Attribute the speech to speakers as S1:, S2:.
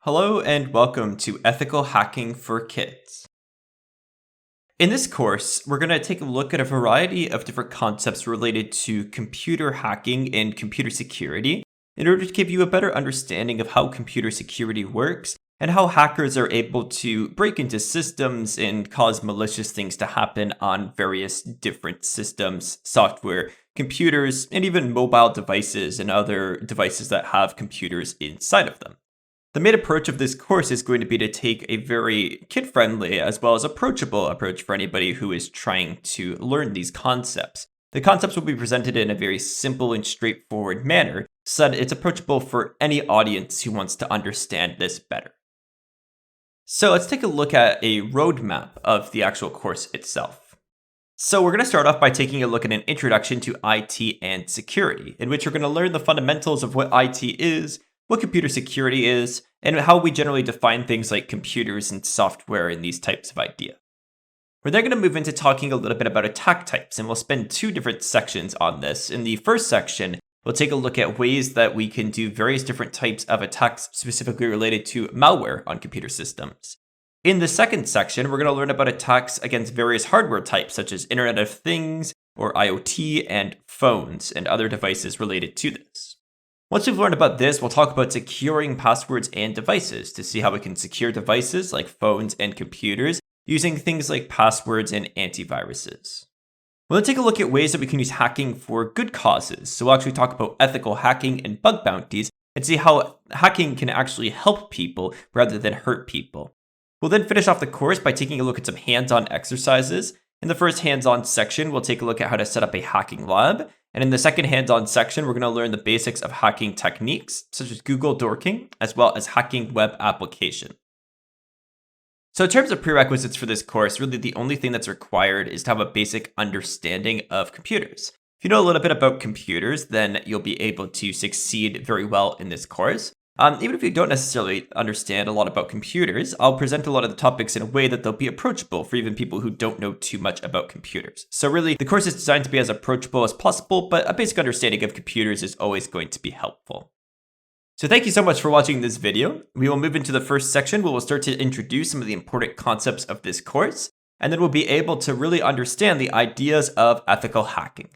S1: Hello and welcome to Ethical Hacking for Kids. In this course, we're going to take a look at a variety of different concepts related to computer hacking and computer security in order to give you a better understanding of how computer security works and how hackers are able to break into systems and cause malicious things to happen on various different systems, software, computers, and even mobile devices and other devices that have computers inside of them. The main approach of this course is going to be to take a very kid-friendly as well as approachable approach for anybody who is trying to learn these concepts. The concepts will be presented in a very simple and straightforward manner so that it's approachable for any audience who wants to understand this better. So let's take a look at a roadmap of the actual course itself. So we're going to start off by taking a look at an introduction to IT and security, in which we're going to learn the fundamentals of what IT is, what computer security is, and how we generally define things like computers and software and these types of ideas. We're then going to move into talking a little bit about attack types, and we'll spend two different sections on this. In the first section, we'll take a look at ways that we can do various different types of attacks specifically related to malware on computer systems. In the second section, we're going to learn about attacks against various hardware types, such as Internet of Things, or IoT, and phones, and other devices related to this. Once we've learned about this, we'll talk about securing passwords and devices to see how we can secure devices like phones and computers using things like passwords and antiviruses. We'll then take a look at ways that we can use hacking for good causes. So we'll actually talk about ethical hacking and bug bounties and see how hacking can actually help people rather than hurt people. We'll then finish off the course by taking a look at some hands-on exercises. In the first hands-on section, we'll take a look at how to set up a hacking lab. And in the second hands-on section, we're going to learn the basics of hacking techniques, such as Google dorking, as well as hacking web applications. So in terms of prerequisites for this course, really the only thing that's required is to have a basic understanding of computers. If you know a little bit about computers, then you'll be able to succeed very well in this course. Even if you don't necessarily understand a lot about computers, I'll present a lot of the topics in a way that they'll be approachable for even people who don't know too much about computers. So really, the course is designed to be as approachable as possible, but a basic understanding of computers is always going to be helpful. So thank you so much for watching this video. We will move into the first section where we'll start to introduce some of the important concepts of this course, and then we'll be able to really understand the ideas of ethical hacking.